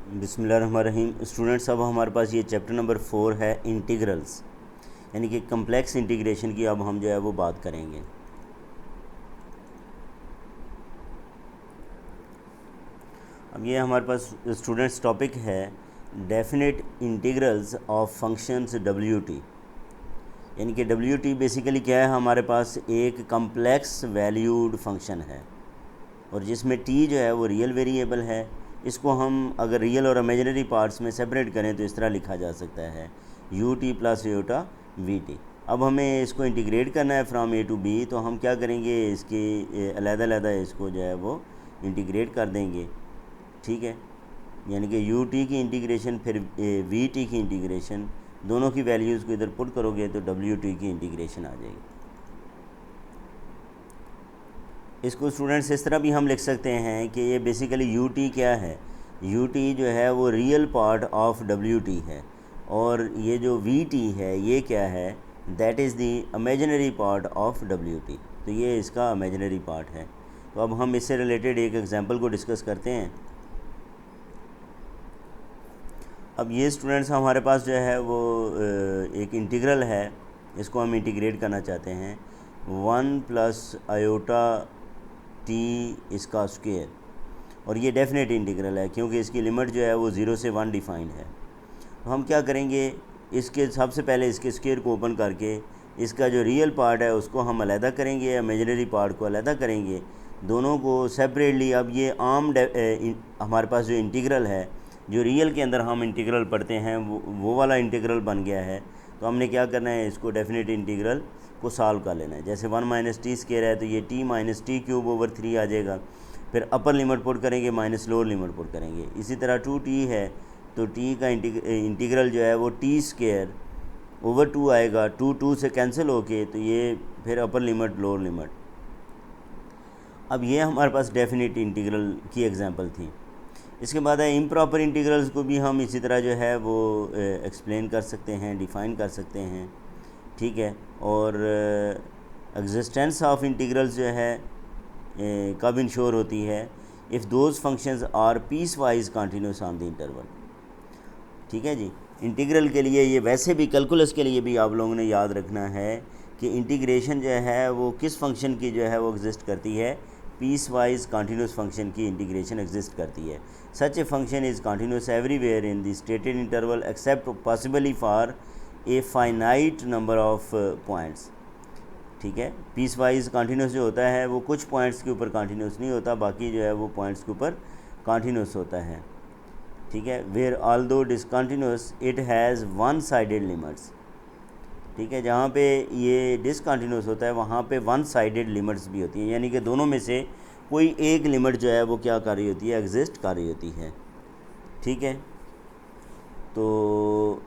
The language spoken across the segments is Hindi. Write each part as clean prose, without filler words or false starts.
बिस्मिल्लाहिर्रहमानिर्रहीम। स्टूडेंट्स, अब हमारे पास ये चैप्टर नंबर 4 है इंटीग्रल्स, यानी कि कम्प्लेक्स इंटीग्रेशन की अब हम जो है वो बात करेंगे। अब ये हमारे पास स्टूडेंट्स टॉपिक है definite integrals of functions W T. यानी कि डब्ल्यू टी बेसिकली क्या है, हमारे पास एक कम्प्लेक्स वैल्यूड फंक्शन है और जिसमें टी जो है वो रियल वेरिएबल है। इसको हम अगर रियल और इमेजिनरी पार्ट्स में सेपरेट करें तो इस तरह लिखा जा सकता है U T plus Yotta we T. अब हमें इसको इंटीग्रेट करना है फ्रॉम ए टू बी, तो हम क्या करेंगे, इसकी अलग-अलग इसको जो है वो इंटीग्रेट कर देंगे। ठीक है, यानी कि यू टी की इंटीग्रेशन फिर वी टी की इंटीग्रेशन, दोनों की वैल्यूज़ को इधर पुट करोगे तो डब्ल्यू टी की इंटीग्रेशन आ जाएगी। इसको स्टूडेंट्स इस तरह भी हम लिख सकते हैं कि ये बेसिकली यू टी क्या है, यू टी जो है वो real part of W T है, और ये जो वी टी है ये क्या है, that is the imaginary part of W T. तो ये इसका इमेजिनरी पार्ट है। तो अब हम इससे रिलेटेड एक एग्जांपल को डिस्कस करते हैं। अब ये स्टूडेंट्स हमारे पास जो है वो एक इंटीग्रल है, इसको हम इंटीग्रेट करना चाहते हैं 1 प्लस आयोटा टी इसका स्क्वायर, और ये डेफिनेट इंटीग्रल है क्योंकि इसकी लिमिट जो है वो 0 से 1 डिफाइंड है। तो हम क्या करेंगे, इसके सबसे पहले इसके स्क्वायर को ओपन करके इसका जो रियल पार्ट है उसको हम अलहदा करेंगे, इमेजिनरी पार्ट को अलहदा करेंगे, दोनों को सेपरेटली। अब ये हमारे पास जो इंटीग्रल है, जो रियल के अंदर हम इंटीग्रल पढ़ते हैं वो वाला इंटीग्रल बन गया है। तो हमने क्या करना है, इसको डेफिनेट इंटीग्रल को सॉल्व कर लेना है। जैसे 1 माइनस टी स्क्वायर है तो ये T minus T cube over 3 आ जाएगा, फिर अपर लिमिट पुट करेंगे माइनस लोअर लिमिट पुट करेंगे। इसी तरह 2t है तो t का इंटीग्रल जो है वो टी स्क्वायर ओवर 2 आएगा, 2 से कैंसिल होके, तो ये फिर अपर लिमिट लोअर लिमिट। अब ये हमारे पास डेफिनेट इंटीग्रल की एग्जांपल थी। इसके बाद है इम्प्रॉपर इंटीग्रल्स को भी हम इसी तरह जो है वो एक्सप्लेन कर सकते हैं, डिफ़ाइन कर सकते हैं। ठीक है, और एग्जिस्टेंस ऑफ इंटीग्रल्स जो है कब इंश्योर होती है, if those functions are piecewise continuous on the interval. ठीक है जी, इंटीग्रल के लिए ये, वैसे भी कैलकुलस के लिए भी आप लोगों ने याद रखना है कि इंटीग्रेशन जो है वो किस फंक्शन की जो है वो एग्जिस्ट करती है, पीस वाइज कंटिन्यूस फंक्शन की इंटीग्रेशन एग्जिस्ट करती है। Such a function is continuous everywhere in the stated interval except possibly for a finite number of points. ठीक है, पीस वाइज कंटिन्यूस जो होता है वो कुछ पॉइंट्स के ऊपर कंटिन्यूस नहीं होता, बाकी जो है वो पॉइंट्स के ऊपर कंटिन्यूस होता है। ठीक है, where although discontinuous it has one sided limits. ठीक है, जहाँ पे ये डिसकंटिन्यूस होता है वहाँ पे वन साइडेड लिमिट्स भी होती हैं, यानी कि दोनों में से कोई एक लिमिट जो है वो क्या कर रही होती है, एग्जिस्ट कर रही होती है। ठीक है, तो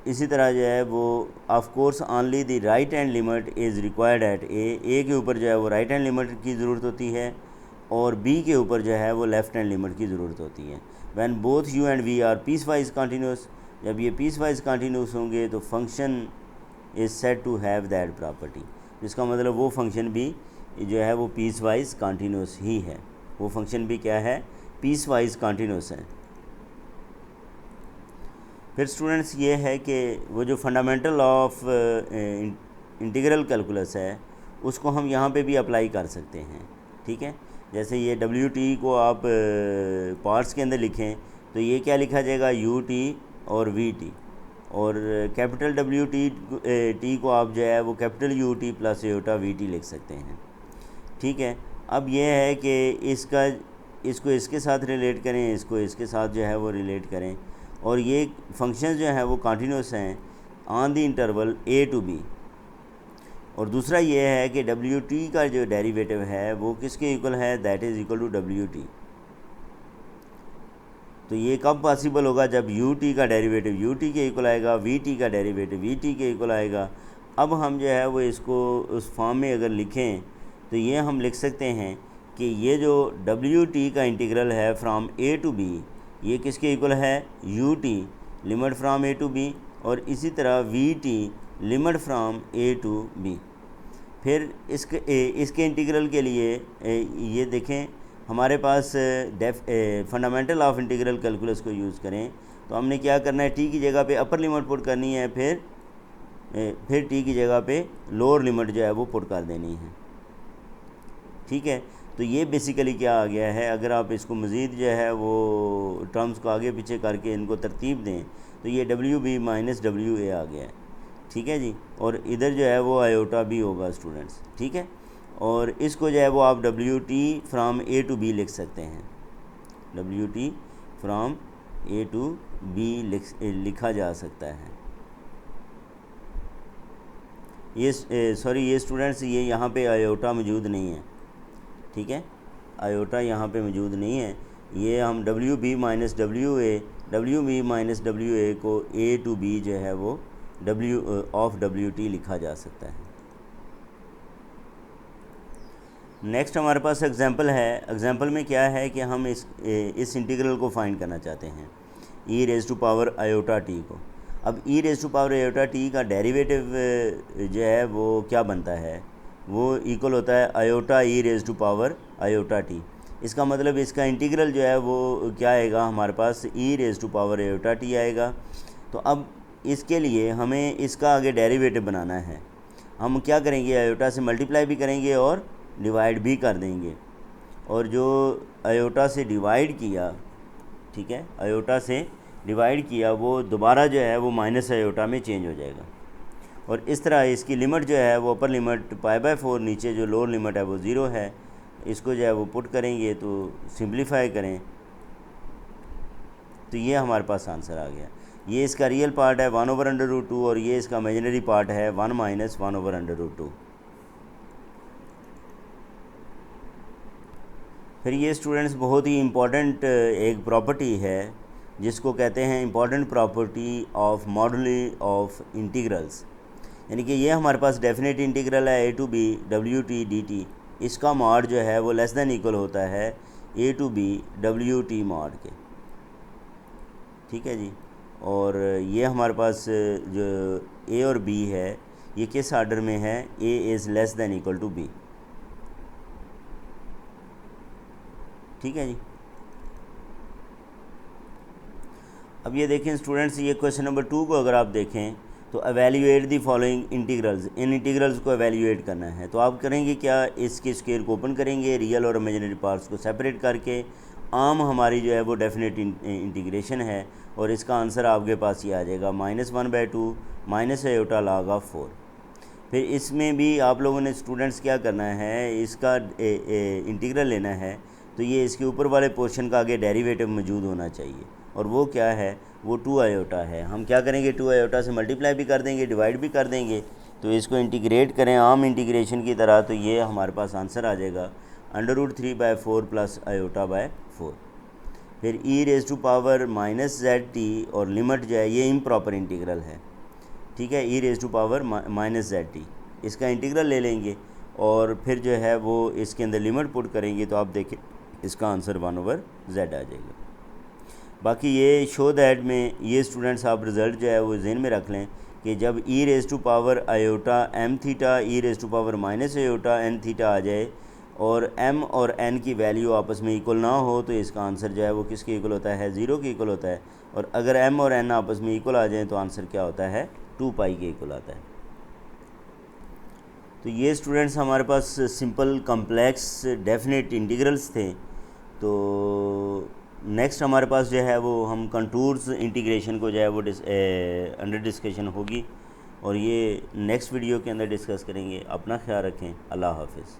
इसी तरह जो है वो of course only the right hand limit is required at A के ऊपर जो है वो राइट हैंड लिमिट की ज़रूरत होती है, और बी के ऊपर जो है वो लेफ़्ट हैंड लिमिट की ज़रूरत होती है। When both U and V are piecewise continuous, जब ये पीस वाइज कंटिन्यूस होंगे तो function is said to have that property. जिसका मतलब वो फंक्शन भी जो है वो पीस वाइज कंटिन्यूस ही है, वो फंक्शन भी क्या है, पीस वाइज कंटिन्यूस है। फिर स्टूडेंट्स ये है कि वो जो फंडामेंटल ऑफ इंटीग्रल कैलकुलस है उसको हम यहाँ पे भी अप्लाई कर सकते हैं। ठीक है, जैसे ये डब्ल्यू टी को आप पार्ट्स के अंदर लिखें तो ये क्या लिखा जाएगा, यू टी और वी टी, और कैपिटल डब्ल्यू टी को आप जो है वो capital U T plus Yotta we T लिख सकते हैं। ठीक है, अब ये है कि इसको इसके साथ रिलेट करें, इसको इसके साथ जो है वो रिलेट करें, और ये फंक्शंस जो हैं वो कंटिन्यूस हैं on the interval A to B. और दूसरा ये है कि डब्ल्यू टी का जो डेरिवेटिव है वो किसके इक्वल है, that is equal to W T. तो ये कब पॉसिबल होगा, जब यू टी का डेरिवेटिव यू टी के इक्वल आएगा, वी टी का डेरिवेटिव वी टी के इक्वल आएगा। अब हम जो है वो इसको उस फॉर्म में अगर लिखें तो ये हम लिख सकते हैं कि ये जो डब्ल्यू टी का इंटीग्रल है फ्रॉम ए टू बी, ये किसके इक्वल है, U T limit from A to B, और इसी तरह V T limit from A to B. फिर इसके इंटीग्रल के लिए ये देखें हमारे पास फंडामेंटल ऑफ इंटीग्रल कैलकुलस को यूज़ करें तो हमने क्या करना है, टी की जगह पे अपर लिमिट पुट करनी है, फिर टी की जगह पे लोअर लिमिट जो है वो पुट कर देनी है। ठीक है, तो ये बेसिकली क्या आ गया है, अगर आप इसको मज़ीद जो है वो टर्म्स को आगे पीछे करके इनको तरतीब दें तो ये W B minus W A आ गया है। ठीक है जी, और इधर जो है वो आयोटा बी होगा स्टूडेंट्स। ठीक है, और इसको जो है वो आप W T from A to B लिख सकते हैं, W T from A to B लिखा जा सकता है। ये ये स्टूडेंट्स, ये यहाँ पे आयोटा मौजूद नहीं है। ठीक है, आयोटा यहाँ पे मौजूद नहीं है। ये हम W B minus W A को ए टू बी जो है वो डब्ल्यू टी लिखा जा सकता है। नेक्स्ट हमारे पास एग्जांपल है। एग्जांपल में क्या है कि हम इस इंटीग्रल को फाइंड करना चाहते हैं, E raise to power iota T को। अब E raise to power iota T का डेरिवेटिव जो है वो क्या बनता है, वो इक्वल होता है iota E raise to power iota T. इसका मतलब इसका इंटीग्रल जो है वो क्या आएगा, हमारे पास E raise to power iota T आएगा। तो अब इसके लिए हमें इसका आगे डेरिवेटिव बनाना है। हम क्या करेंगे, आयोटा से मल्टीप्लाई भी करेंगे और डिवाइड भी कर देंगे, और जो आयोटा से डिवाइड किया, ठीक है, आयोटा से डिवाइड किया वो दोबारा जो है वो माइनस आयोटा में चेंज हो जाएगा। और इस तरह इसकी लिमिट जो है वो अपर लिमिट π/4, नीचे जो लोअर लिमिट है वो 0 है। इसको जो है वो पुट करेंगे तो सिंप्लीफाई करें तो ये हमारे पास आंसर आ गया। ये इसका रियल पार्ट है 1/√2 और ये इसका इमेजिनरी पार्ट है 1 - 1/√2। फिर ये स्टूडेंट्स बहुत ही इम्पॉर्टेंट एक प्रॉपर्टी है जिसको कहते हैं important property of moduli of integrals. यानी कि ये हमारे पास डेफिनेट इंटीग्रल है A to B W T D T, इसका मॉड जो है वो लेस दैन इक्वल होता है A to B W T mod के। ठीक है जी, और ये हमारे पास जो ए और बी है ये किस आर्डर में है, A is less than equal to B. ठीक है जी, अब ये देखें स्टूडेंट्स, ये क्वेश्चन नंबर 2 को अगर आप देखें तो evaluate the following integrals, in integrals को एवेल्यूएट करना है। तो आप करेंगे क्या, इसके स्क्वायर को ओपन करेंगे, रियल और इमेजिनरी पार्ट्स को सेपरेट करके। आम हमारी जो है वो डेफिनेट इंटीग्रेशन है और इसका आंसर आपके पास ये आ जाएगा -1/2 माइनस आयोटा log ऑफ 4। फिर इसमें भी आप लोगों ने स्टूडेंट्स क्या करना है, इसका इंटीग्रल लेना है तो ये इसके ऊपर वाले पोर्शन का आगे डेरिवेटिव मौजूद होना चाहिए, और वो क्या है, वो 2 आयोटा है। हम क्या करेंगे, 2 आयोटा से मल्टीप्लाई भी कर देंगे, डिवाइड भी कर देंगे। तो इसको इंटीग्रेट करें आम इंटीग्रेशन की तरह, तो ये हमारे पास आंसर आ जाएगा √3/4 प्लस आयोटा/4। फिर E raise to power -ZT और लिमिट जो है ये इम्प्रॉपर इंटीग्रल है। ठीक है, E raise to power -ZT, इसका इंटीग्रल ले लेंगे और फिर जो है वो इसके अंदर लिमिट पुट करेंगे तो आप देखें इसका आंसर 1/z आ जाएगा। बाकी ये शो दैट में ये स्टूडेंट्स आप रिज़ल्ट जो है वो जहन में रख लें कि जब E raise to power iota m theta E raise to power minus iota n theta आ जाए और m और n की वैल्यू आपस में इक्वल ना हो तो इसका आंसर जो है वो किसके इक्वल होता है, 0 के इक्वल होता है। और अगर m और n आपस में इक्वल आ जाए तो आंसर क्या होता है, 2π के इक्वल आता है। तो ये स्टूडेंट्स हमारे पास सिंपल कॉम्प्लेक्स डेफिनेट इंटीग्रल्स थे। तो नेक्स्ट हमारे पास जो है वो हम कंटूर्स इंटीग्रेशन को जो है वो अंडर डिस्कशन होगी और ये नेक्स्ट वीडियो के अंदर डिस्कस करेंगे। अपना ख्याल रखें, अल्लाह हाफिज़।